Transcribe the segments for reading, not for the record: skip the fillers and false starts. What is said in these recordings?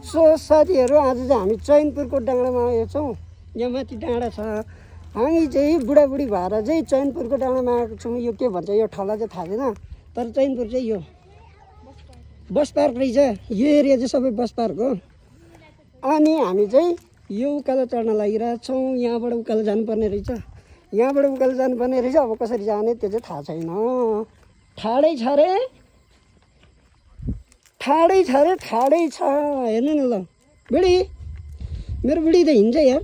So साथीहरू आज चाहिँ हामी चैनपुरको डाँडामा आएको छौँ। यहाँ माथि डाँडा छ। हामी चाहिँ बुढाबुढी भएर चाहिँ चैनपुरको डाँडामा आएको छौँ। यो के भन्छ यो ठाउँलाई चाहिँ थाहा छैन, तर चैनपुर चाहिँ यो बस पार्क रहेछ। यो एरिया चाहिँ सबै बस पार्क हो। अनि हामी चाहिँ यो उकालो चढ्न लागिरहेको छौँ। यहाँबाट उकालो जानुपर्ने रहेछ, यहाँबाट उकालो जानुपर्ने रहेछ। अब कसरी जाने त्यो चाहिँ थाहा छैन। ठाडै छ रे, ठाडै छ रे, ठाडै छ। हेर्नु न ल बुढी, मेरो बुढी त हिँड्छ यार।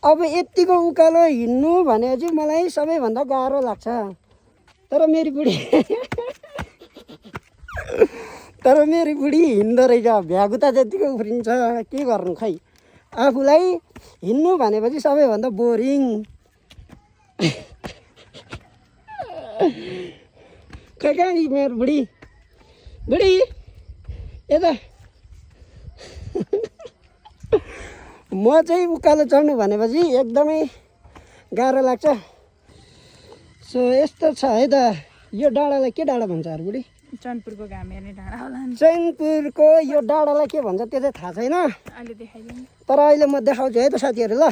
अब यतिको उकालो हिँड्नु भने चाहिँ मलाई सबैभन्दा गाह्रो लाग्छ। तर मेरी बुढी तर मेरी बुढी हिँड्दो रहेछ। भ्यागुता जतिको उफ्रिन्छ। के गर्नु खै, आफूलाई हिँड्नु भनेपछि सबैभन्दा बोरिङ। खै कहाँ मेरो बुढी, बुढी यता। म चाहिँ उकालो चढ्नु भनेपछि एकदमै गाह्रो लाग्छ। सो यस्तो छ है त। यो डाँडालाई के डाँडा भन्छ अरे बुढी? चैनपुरको घाम हेर्ने डाँडा होला नि। चैनपुरको यो डाँडालाई के भन्छ त्यो चाहिँ थाहा छैन, अहिले देखाइदिनु। तर अहिले म देखाउँछु है त साथीहरू। ल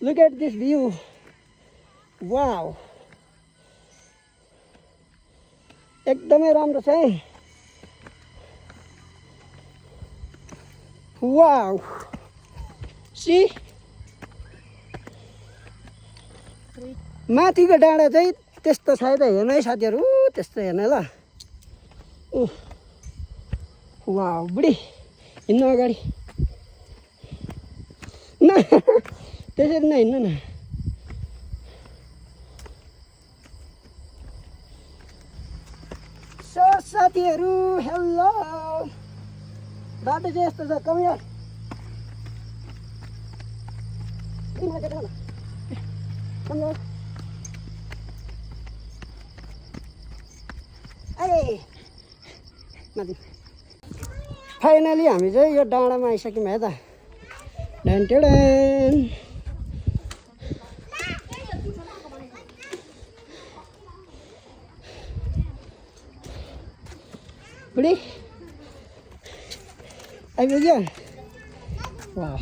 look at this view. Wow, एकदमै राम्रो छ है। वाउ, सी माथिको डाँडा चाहिँ त्यस्तो छ है त। हेर्नु है साथीहरू, त्यस्तो हेर्नु ल। वाउ बुढी हिँड्नु अगाडि न, त्यसरी नै हिँड्नु न। सो साथीहरू हेलो, बाटो चाहिँ यस्तो छ। कम यार, फाइनली हामी चाहिँ यो डाँडामा आइसक्यौँ है त। ढेन बुढी आइपुग्यो। वाह,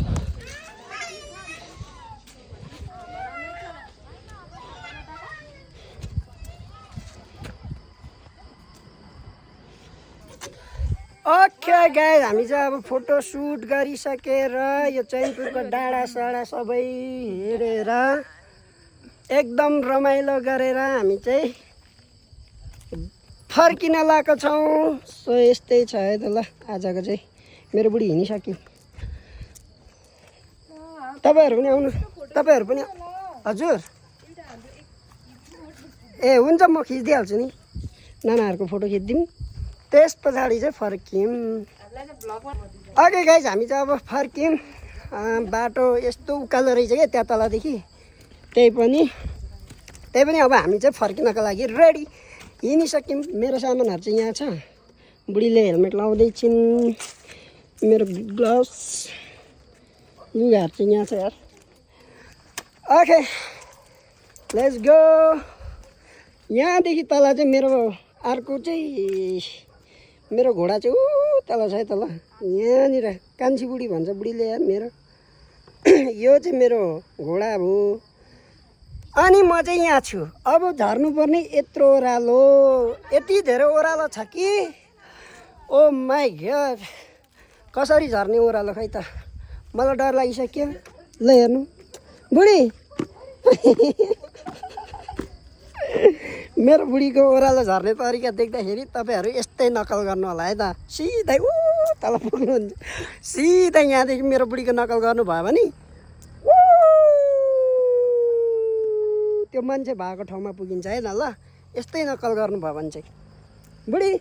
ओके गाइस, हामी चाहिँ अब फोटो सुट गरिसकेर यो चैनपुरको डाँडा साडा सबै हेरेर एकदम रमाइलो गरेर हामी चाहिँ फर्किन लागेको छौँ। सो यस्तै छ है त। ल आजको चाहिँ मेरो बुढी हिँडिसक्यो। तपाईँहरू पनि आउनु, तपाईँहरू पनि। हजुर ए हुन्छ, म खिचिदिइहाल्छु नि। नानाहरूको फोटो खिचिदिउँ, त्यस पछाडि चाहिँ फर्क्यौँ। ओके गाइस, हामी चाहिँ अब फर्क्यौँ। बाटो यस्तो उकालो रहेछ क्या त्यहाँ तलदेखि। त्यही पनि अब हामी चाहिँ फर्किनको लागि रेडी हिँडिसक्यौँ। मेरो सामानहरू चाहिँ यहाँ छ। बुढीले हेलमेट लाउँदैछिन्। मेरो ग्लोभ्स लुगाहरू चाहिँ यहाँ छ यार। Okay let's go. यहाँदेखि तल चाहिँ मेरो अर्को चाहिँ मेरो घोडा चाहिँ तल छ है तल। यहाँनिर कान्छी बुढी भन्छ बुढीले यार मेरो। यो चाहिँ मेरो घोडा हो। अनि म चाहिँ यहाँ छु। अब झर्नुपर्ने यत्रो ओह्रालो, यति धेरै ओह्रालो छ कि ओ माई गॉड, कसरी झर्ने ओह्रालो खै त। मलाई डर लागिसक्यो। ल हेर्नु बुढी, मेरो बुढीको ओह्रालो झर्ने तरिका देख्दाखेरि तपाईँहरू यस्तै नकल गर्नु होला है त। सिधै तल पुग्नुहुन्छ। सिधै यहाँदेखि मेरो बुढीको नकल गर्नुभयो भने त्यो मान्छे भएको ठाउँमा पुगिन्छ है न। ल यस्तै नकल गर्नुभयो भने चाहिँ। बुढी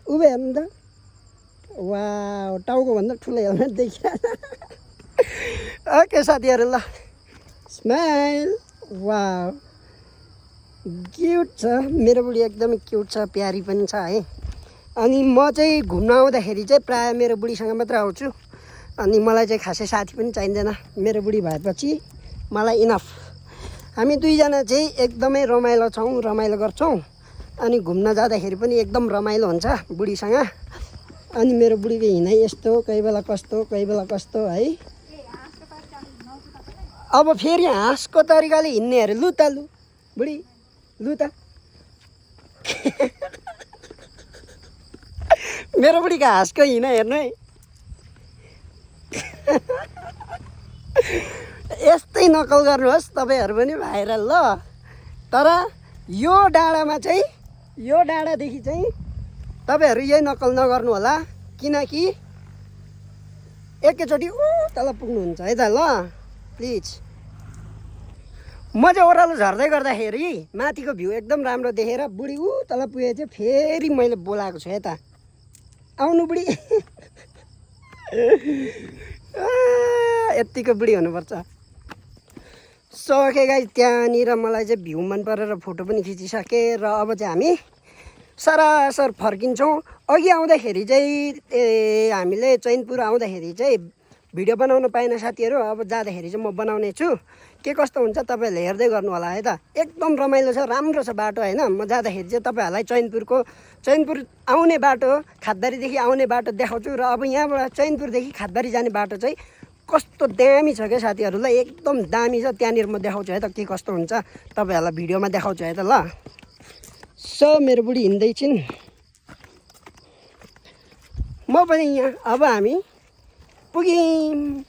उभे हेर्नु त। वा, टाउको भन्दा ठुलो हेल्मेट देखिरहेछ। ओके साथीहरू, ल स्माइल। वा क्युट छ मेरो बुढी, एकदमै क्युट छ, प्यारी पनि छ है। अनि म चाहिँ घुम्न आउँदाखेरि चाहिँ प्रायः मेरो बुढीसँग मात्र आउँछु। अनि मलाई चाहिँ खासै साथी पनि चाहिँदैन। मेरो बुढी भएपछि मलाई इनफ। हामी दुईजना चाहिँ एकदमै रमाइलो छौँ, रमाइलो गर्छौँ। अनि घुम्न जाँदाखेरि पनि एकदम रमाइलो हुन्छ बुढीसँग। अनि मेरो बुढीको हिँडाइ यस्तो कोही बेला कस्तो कोही बेला कस्तो है। अब फेरि हाँसको तरिकाले हिँड्ने अरे लु त लु बुढी लु त मेरो बुढीको हाँसको हिँड हेर्नु है यस्तै नकल गर्नुहोस् तपाईँहरू पनि भाइरल ल। तर यो डाँडामा चाहिँ यो डाँडादेखि चाहिँ तपाईँहरू यही नकल नगर्नु होला किनकि एकैचोटि तल पुग्नुहुन्छ है त ल प्लिज। म चाहिँ ओह्रालो झर्दै गर्दाखेरि माथिको भ्यू एकदम राम्रो देखेर बुढी तल पुगे चाहिँ फेरि मैले बोलाएको छु है त आउनु बुढी यत्तिको बुढी हुनुपर्छ। सो ओके गाइस त्यहाँनिर मलाई चाहिँ भ्यू मन परेर फोटो पनि खिचिसकेँ र अब चाहिँ हामी सरासर फर्किन्छौँ। अघि आउँदाखेरि चाहिँ हामीले चैनपुर आउँदाखेरि चाहिँ भिडियो बनाउन पाएन साथीहरू। अब जाँदाखेरि चाहिँ म बनाउने छु के कस्तो हुन्छ तपाईँहरूले हेर्दै गर्नु होला है त। एकदम रमाइलो छ राम्रो छ बाटो होइन। म जाँदाखेरि चाहिँ तपाईँहरूलाई चैनपुर आउने बाटो खातबारीदेखि आउने बाटो देखाउँछु र अब यहाँबाट चैनपुरदेखि खातबारी जाने बाटो चाहिँ कस्तो दामी छ क्या साथीहरूलाई एकदम दामी छ। त्यहाँनिर म देखाउँछु है त के कस्तो हुन्छ तपाईँहरूलाई भिडियोमा देखाउँछु है त ल। सो मेरो बुढी हिँड्दैछिन् म पनि यहाँ अब हामी पुग्यौँ।